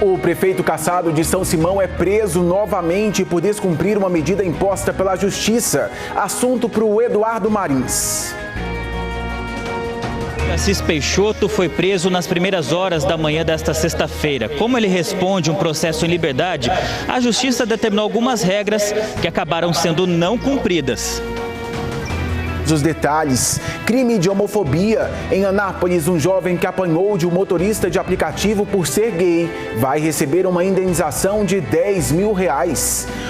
O prefeito cassado de São Simão é preso novamente por descumprir uma medida imposta pela Justiça. Assunto para o Eduardo Marins. Assis Peixoto foi preso nas primeiras horas da manhã desta sexta-feira. Como ele responde um processo em liberdade, a Justiça determinou algumas regras que acabaram sendo não cumpridas. Os detalhes: crime de homofobia. Em Anápolis, um jovem que apanhou de um motorista de aplicativo por ser gay vai receber uma indenização de R$10 mil.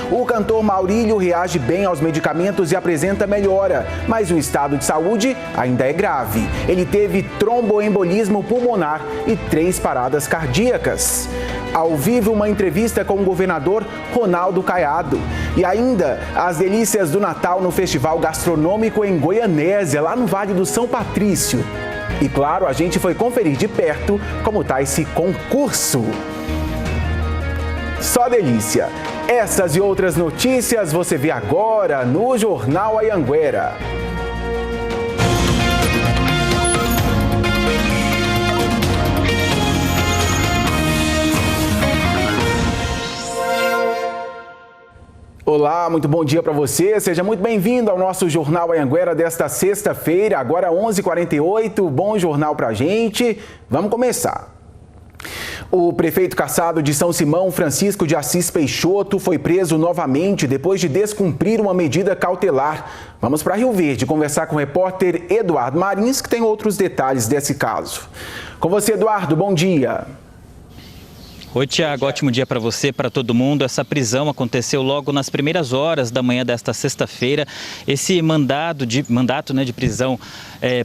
O cantor Maurílio reage bem aos medicamentos e apresenta melhora, mas o estado de saúde ainda é grave. Ele teve tromboembolismo pulmonar e 3 paradas cardíacas. Ao vivo, uma entrevista com o governador Ronaldo Caiado. E ainda, as delícias do Natal no Festival Gastronômico em Goianésia, lá no Vale do São Patrício. E claro, a gente foi conferir de perto como está esse concurso. Só delícia! Essas e outras notícias você vê agora no Jornal Anhanguera. Olá, muito bom dia para você. Seja muito bem-vindo ao nosso Jornal Anhanguera desta sexta-feira, agora 11h48. Bom jornal para a gente. Vamos começar. O prefeito cassado de São Simão, Francisco de Assis Peixoto, foi preso novamente depois de descumprir uma medida cautelar. Vamos para Rio Verde conversar com o repórter Eduardo Marins, que tem outros detalhes desse caso. Com você, Eduardo, bom dia. Oi, Tiago, ótimo dia para você, para todo mundo. Essa prisão aconteceu logo nas primeiras horas da manhã desta sexta-feira. Esse mandato de prisão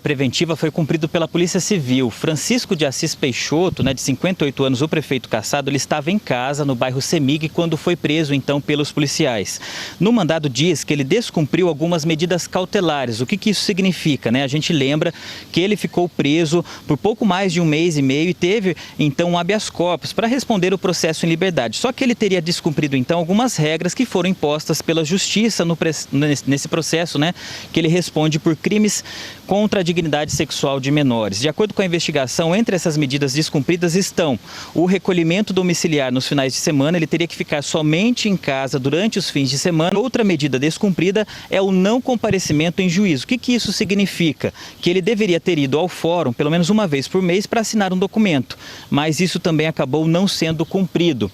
preventiva foi cumprido pela Polícia Civil. Francisco de Assis Peixoto, de 58 anos, o prefeito cassado, ele estava em casa no bairro Semig quando foi preso então pelos policiais. No mandado diz que ele descumpriu algumas medidas cautelares. O que isso significa, A gente lembra que ele ficou preso por pouco mais de 1 mês e meio e teve então um habeas corpus para responder o processo em liberdade. Só que ele teria descumprido então algumas regras que foram impostas pela Justiça nesse processo, que ele responde por crimes contra a dignidade sexual de menores. De acordo com a investigação, entre essas medidas descumpridas estão o recolhimento domiciliar nos finais de semana, ele teria que ficar somente em casa durante os fins de semana. Outra medida descumprida é o não comparecimento em juízo. O que isso significa? Que ele deveria ter ido ao fórum pelo menos uma vez por mês para assinar um documento, mas isso também acabou não sendo cumprido.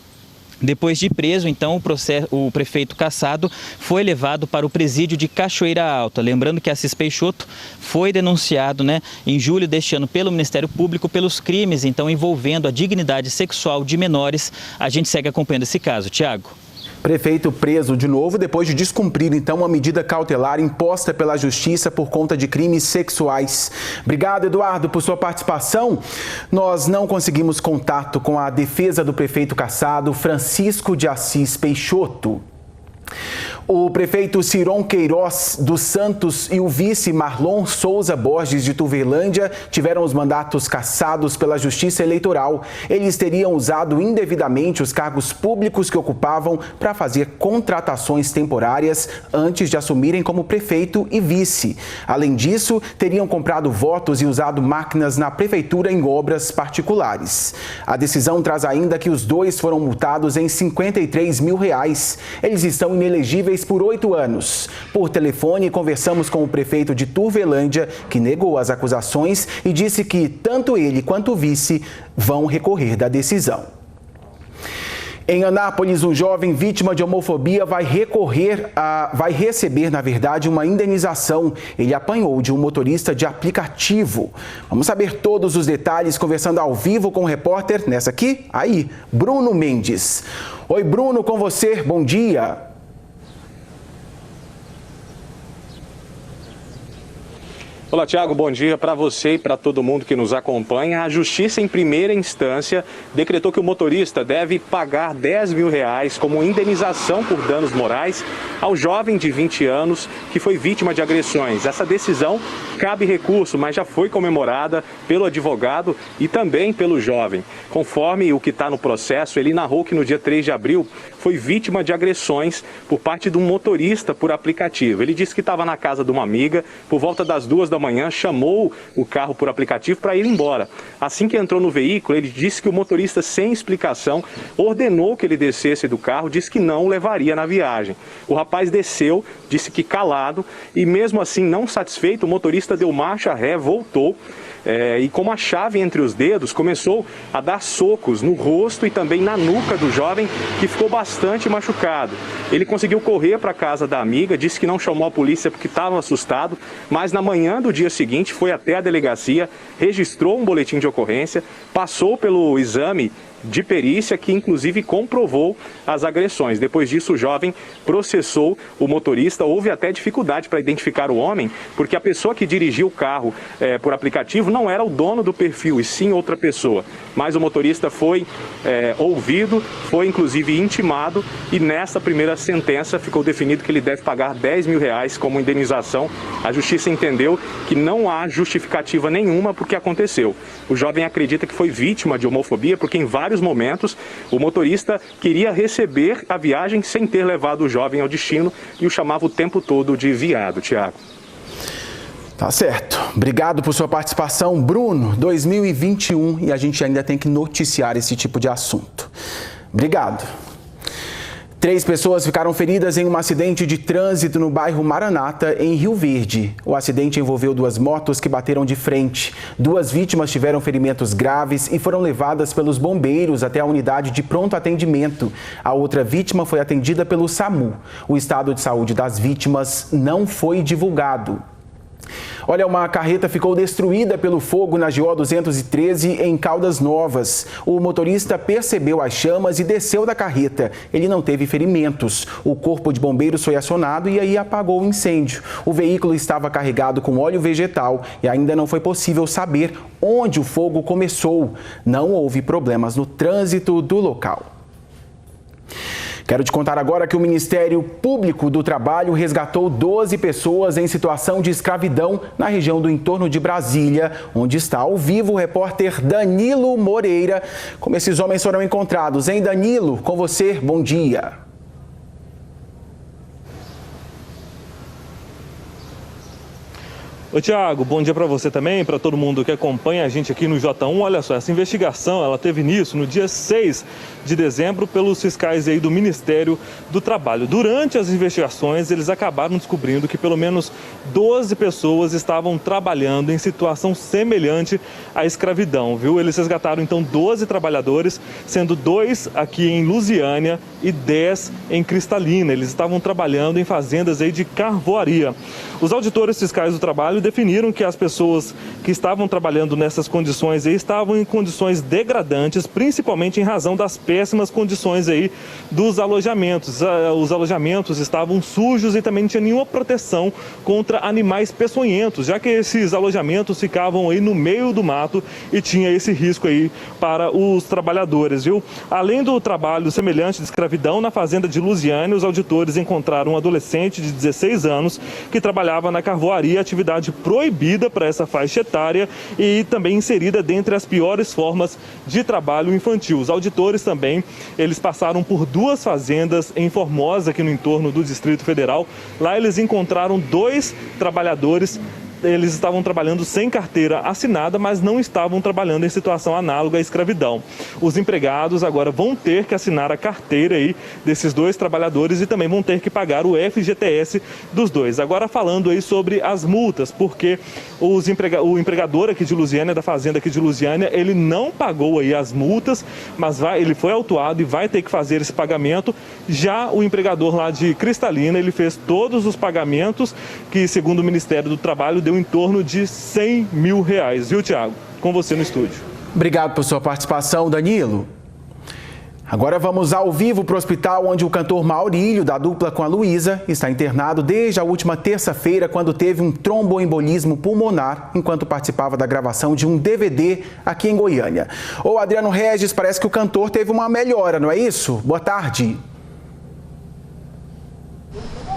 Depois de preso, então, o prefeito cassado foi levado para o presídio de Cachoeira Alta. Lembrando que Assis Peixoto foi denunciado, em julho deste ano pelo Ministério Público pelos crimes, então, envolvendo a dignidade sexual de menores. A gente segue acompanhando esse caso. Tiago. Prefeito preso de novo depois de descumprir, então, uma medida cautelar imposta pela Justiça por conta de crimes sexuais. Obrigado, Eduardo, por sua participação. Nós não conseguimos contato com a defesa do prefeito cassado, Francisco de Assis Peixoto. O prefeito Ciron Queiroz dos Santos e o vice Marlon Souza Borges de Turvelândia tiveram os mandatos cassados pela Justiça Eleitoral. Eles teriam usado indevidamente os cargos públicos que ocupavam para fazer contratações temporárias antes de assumirem como prefeito e vice. Além disso, teriam comprado votos e usado máquinas na prefeitura em obras particulares. A decisão traz ainda que os dois foram multados em R$53 mil. Eles estão inelegíveis por 8 anos. Por telefone, conversamos com o prefeito de Turvelândia, que negou as acusações e disse que tanto ele quanto o vice vão recorrer da decisão. Em Anápolis, um jovem vítima de homofobia vai receber, uma indenização. Ele apanhou de um motorista de aplicativo. Vamos saber todos os detalhes conversando ao vivo com o repórter, Bruno Mendes. Oi, Bruno, com você, bom dia. Olá, Tiago, bom dia para você e para todo mundo que nos acompanha. A Justiça, em primeira instância, decretou que o motorista deve pagar R$10 mil como indenização por danos morais ao jovem de 20 anos que foi vítima de agressões. Essa decisão cabe recurso, mas já foi comemorada pelo advogado e também pelo jovem. Conforme o que está no processo, ele narrou que no dia 3 de abril foi vítima de agressões por parte de um motorista por aplicativo. Ele disse que estava na casa de uma amiga por volta das 2 da manhã. manhã, chamou o carro por aplicativo para ir embora. Assim que entrou no veículo, ele disse que o motorista, sem explicação, ordenou que ele descesse do carro, disse que não o levaria na viagem. O rapaz desceu, disse que calado, e mesmo assim, não satisfeito, o motorista deu marcha ré, voltou, e com uma chave entre os dedos, começou a dar socos no rosto e também na nuca do jovem, que ficou bastante machucado. Ele conseguiu correr para a casa da amiga, disse que não chamou a polícia porque estava assustado, mas na manhã do dia seguinte foi até a delegacia, registrou um boletim de ocorrência, passou pelo exame de perícia que inclusive comprovou as agressões. Depois disso, o jovem processou o motorista. Houve até dificuldade para identificar o homem, porque a pessoa que dirigiu o carro por aplicativo não era o dono do perfil, e sim outra pessoa. Mas o motorista foi ouvido, foi inclusive intimado, e nessa primeira sentença ficou definido que ele deve pagar R$10.000 como indenização. A justiça entendeu que não há justificativa nenhuma para o que aconteceu. O jovem acredita que foi vítima de homofobia, porque em vários momentos o motorista queria receber a viagem sem ter levado o jovem ao destino e o chamava o tempo todo de viado. Tiago. Tá certo. Obrigado por sua participação, Bruno. 2021 e a gente ainda tem que noticiar esse tipo de assunto. Obrigado. 3 pessoas ficaram feridas em um acidente de trânsito no bairro Maranata, em Rio Verde. O acidente envolveu 2 motos que bateram de frente. 2 vítimas tiveram ferimentos graves e foram levadas pelos bombeiros até a unidade de pronto atendimento. A outra vítima foi atendida pelo SAMU. O estado de saúde das vítimas não foi divulgado. Olha, uma carreta ficou destruída pelo fogo na GO 213 em Caldas Novas. O motorista percebeu as chamas e desceu da carreta. Ele não teve ferimentos. O corpo de bombeiros foi acionado e aí apagou o incêndio. O veículo estava carregado com óleo vegetal e ainda não foi possível saber onde o fogo começou. Não houve problemas no trânsito do local. Quero te contar agora que o Ministério Público do Trabalho resgatou 12 pessoas em situação de escravidão na região do entorno de Brasília, onde está ao vivo o repórter Danilo Moreira. Como esses homens foram encontrados, hein, Danilo? Com você, bom dia. Oi, Tiago, bom dia para você também, para todo mundo que acompanha a gente aqui no J1. Olha só, essa investigação, ela teve início no dia 6 de dezembro pelos fiscais aí do Ministério do Trabalho. Durante as investigações, eles acabaram descobrindo que pelo menos 12 pessoas estavam trabalhando em situação semelhante à escravidão, viu? Eles resgataram então 12 trabalhadores, sendo 2 aqui em Lusiânia e 10 em Cristalina. Eles estavam trabalhando em fazendas aí de carvoaria. Os auditores fiscais do trabalho definiram que as pessoas que estavam trabalhando nessas condições aí estavam em condições degradantes, principalmente em razão das péssimas condições aí dos alojamentos. Os alojamentos estavam sujos e também não tinha nenhuma proteção contra animais peçonhentos, já que esses alojamentos ficavam aí no meio do mato e tinha esse risco aí para os trabalhadores, viu? Além do trabalho semelhante de escravidão, na fazenda de Lusiânia, os auditores encontraram um adolescente de 16 anos que trabalhava na carvoaria, atividade proibida para essa faixa etária e também inserida dentre as piores formas de trabalho infantil. Os auditores também, eles passaram por 2 fazendas em Formosa, aqui no entorno do Distrito Federal. Lá eles encontraram 2 trabalhadores. Eles estavam trabalhando sem carteira assinada, mas não estavam trabalhando em situação análoga à escravidão. Os empregados agora vão ter que assinar a carteira aí desses 2 trabalhadores e também vão ter que pagar o FGTS dos 2. Agora falando aí sobre as multas, porque o empregador aqui de Lusiânia, da fazenda aqui de Lusiânia, ele não pagou aí as multas, mas ele foi autuado e vai ter que fazer esse pagamento. Já o empregador lá de Cristalina, ele fez todos os pagamentos que, segundo o Ministério do Trabalho, deu em torno de R$100 mil, viu, Tiago? Com você no estúdio. Obrigado por sua participação, Danilo. Agora vamos ao vivo para o hospital, onde o cantor Maurílio, da dupla com a Luísa, está internado desde a última terça-feira, quando teve um tromboembolismo pulmonar, enquanto participava da gravação de um DVD aqui em Goiânia. Ô, Adriano Regis, parece que o cantor teve uma melhora, não é isso? Boa tarde.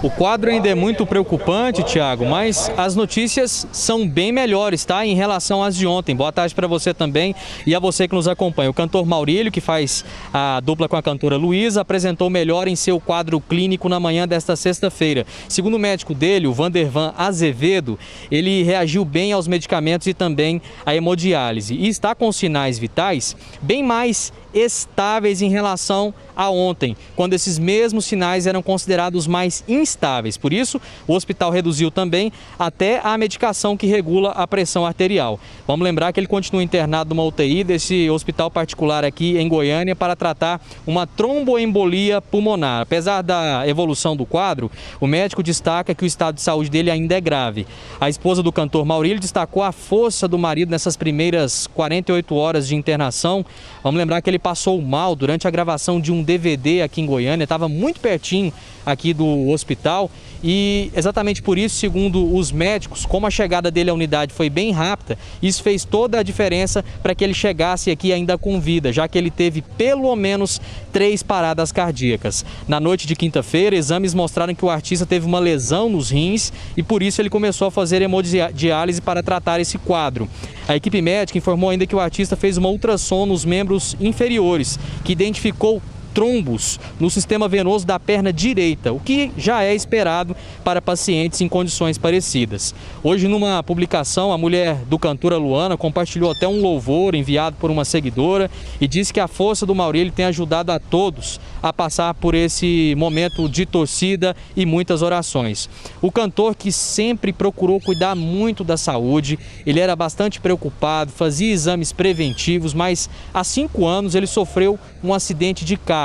O quadro ainda é muito preocupante, Thiago, mas as notícias são bem melhores, tá? Em relação às de ontem. Boa tarde para você também e a você que nos acompanha. O cantor Maurílio, que faz a dupla com a cantora Luísa, apresentou melhor em seu quadro clínico na manhã desta sexta-feira. Segundo o médico dele, o Vandervan Azevedo, ele reagiu bem aos medicamentos e também à hemodiálise. E está com sinais vitais bem mais estáveis em relação a ontem, quando esses mesmos sinais eram considerados mais instáveis. Por isso, o hospital reduziu também até a medicação que regula a pressão arterial. Vamos lembrar que ele continua internado numa UTI desse hospital particular aqui em Goiânia para tratar uma tromboembolia pulmonar. Apesar da evolução do quadro, o médico destaca que o estado de saúde dele ainda é grave. A esposa do cantor Maurílio destacou a força do marido nessas primeiras 48 horas de internação. Vamos lembrar que ele passou mal durante a gravação de um DVD aqui em Goiânia, estava muito pertinho aqui do hospital e exatamente por isso, segundo os médicos, como a chegada dele à unidade foi bem rápida, isso fez toda a diferença para que ele chegasse aqui ainda com vida, já que ele teve pelo menos 3 paradas cardíacas. Na noite de quinta-feira, exames mostraram que o artista teve uma lesão nos rins e por isso ele começou a fazer hemodiálise para tratar esse quadro. A equipe médica informou ainda que o artista fez uma ultrassom nos membros inferiores, que identificou trombos no sistema venoso da perna direita, o que já é esperado para pacientes em condições parecidas. Hoje, numa publicação, a mulher do cantor Luana compartilhou até um louvor enviado por uma seguidora e disse que a força do Maurílio tem ajudado a todos a passar por esse momento de torcida e muitas orações. O cantor, que sempre procurou cuidar muito da saúde, ele era bastante preocupado, fazia exames preventivos, mas há 5 anos ele sofreu um acidente de carro.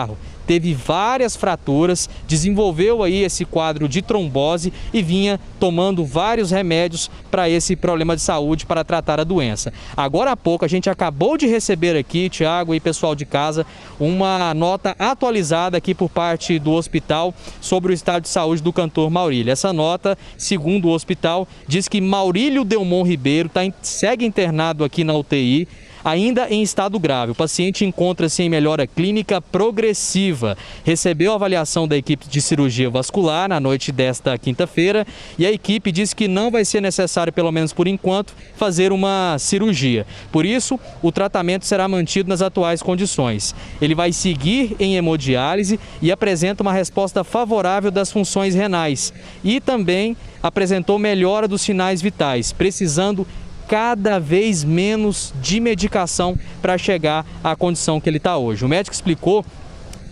Teve várias fraturas, desenvolveu aí esse quadro de trombose e vinha tomando vários remédios para esse problema de saúde para tratar a doença. Agora há pouco a gente acabou de receber aqui, Thiago e pessoal de casa, uma nota atualizada aqui por parte do hospital sobre o estado de saúde do cantor Maurílio. Essa nota, segundo o hospital, diz que Maurílio Delmon Ribeiro segue internado aqui na UTI, ainda em estado grave. O paciente encontra-se em melhora clínica progressiva. Recebeu a avaliação da equipe de cirurgia vascular na noite desta quinta-feira e a equipe disse que não vai ser necessário, pelo menos por enquanto, fazer uma cirurgia. Por isso, o tratamento será mantido nas atuais condições. Ele vai seguir em hemodiálise e apresenta uma resposta favorável das funções renais e também apresentou melhora dos sinais vitais, precisando cada vez menos de medicação para chegar à condição que ele está hoje. O médico explicou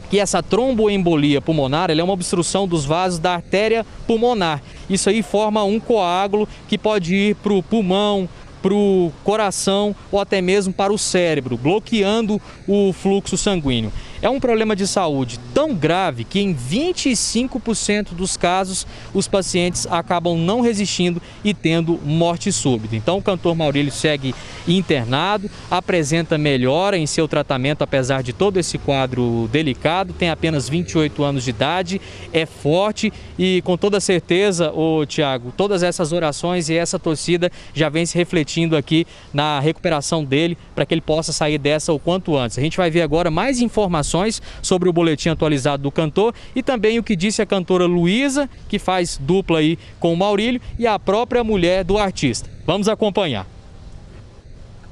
que essa tromboembolia pulmonar ela é uma obstrução dos vasos da artéria pulmonar. Isso aí forma um coágulo que pode ir para o pulmão, para o coração ou até mesmo para o cérebro, bloqueando o fluxo sanguíneo. É um problema de saúde tão grave que em 25% dos casos os pacientes acabam não resistindo e tendo morte súbita. Então o cantor Maurílio segue internado, apresenta melhora em seu tratamento apesar de todo esse quadro delicado, tem apenas 28 anos de idade, é forte e com toda certeza, Thiago, todas essas orações e essa torcida já vem se refletindo aqui na recuperação dele para que ele possa sair dessa o quanto antes. A gente vai ver agora mais informações sobre o boletim atualizado do cantor e também o que disse a cantora Luísa, que faz dupla aí com o Maurílio, e a própria mulher do artista. Vamos acompanhar.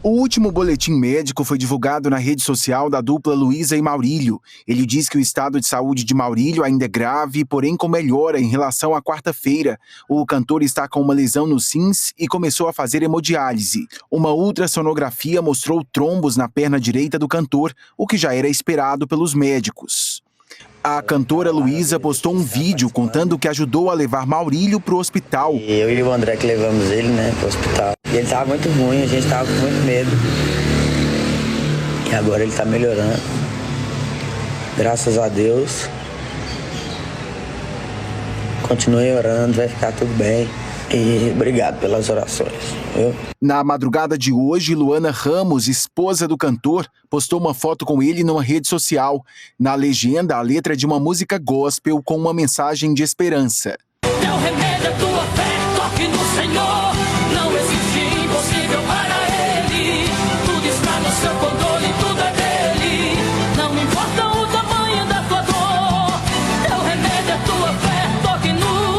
O último boletim médico foi divulgado na rede social da dupla Luísa e Maurílio. Ele diz que o estado de saúde de Maurílio ainda é grave, porém com melhora em relação à quarta-feira. O cantor está com uma lesão nos rins e começou a fazer hemodiálise. Uma ultrassonografia mostrou trombos na perna direita do cantor, o que já era esperado pelos médicos. A cantora Luísa postou um vídeo contando que ajudou a levar Maurílio para o hospital. Eu e o André que levamos ele, para o hospital. E ele estava muito ruim, a gente estava com muito medo. E agora ele está melhorando. Graças a Deus. Continue orando, vai ficar tudo bem. E obrigado pelas orações. Viu? Na madrugada de hoje, Luana Ramos, esposa do cantor, postou uma foto com ele numa rede social. Na legenda, a letra é de uma música gospel com uma mensagem de esperança. Teu remédio é tua fé, toque no Senhor. Não existe impossível para Ele. Tudo está no seu controle, tudo é dele. Não importa o tamanho da tua dor. Teu remédio é tua fé, toque no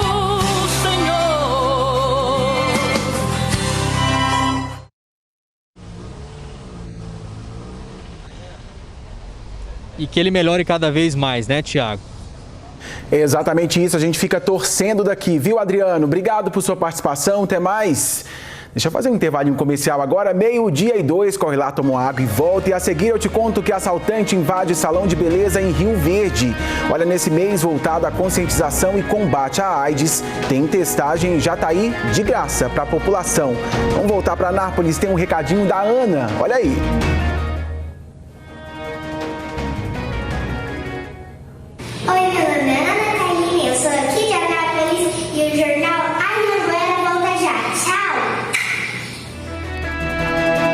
E que ele melhore cada vez mais, né, Tiago? É exatamente isso, a gente fica torcendo daqui, viu, Adriano? Obrigado por sua participação, até mais. Deixa eu fazer um intervalinho comercial agora, 12:02, corre lá, toma uma água e volta. E a seguir eu te conto que assaltante invade salão de beleza em Rio Verde. Olha, nesse mês voltado à conscientização e combate à AIDS, tem testagem Jataí de graça para a população. Vamos voltar para Anápolis, tem um recadinho da Ana, olha aí.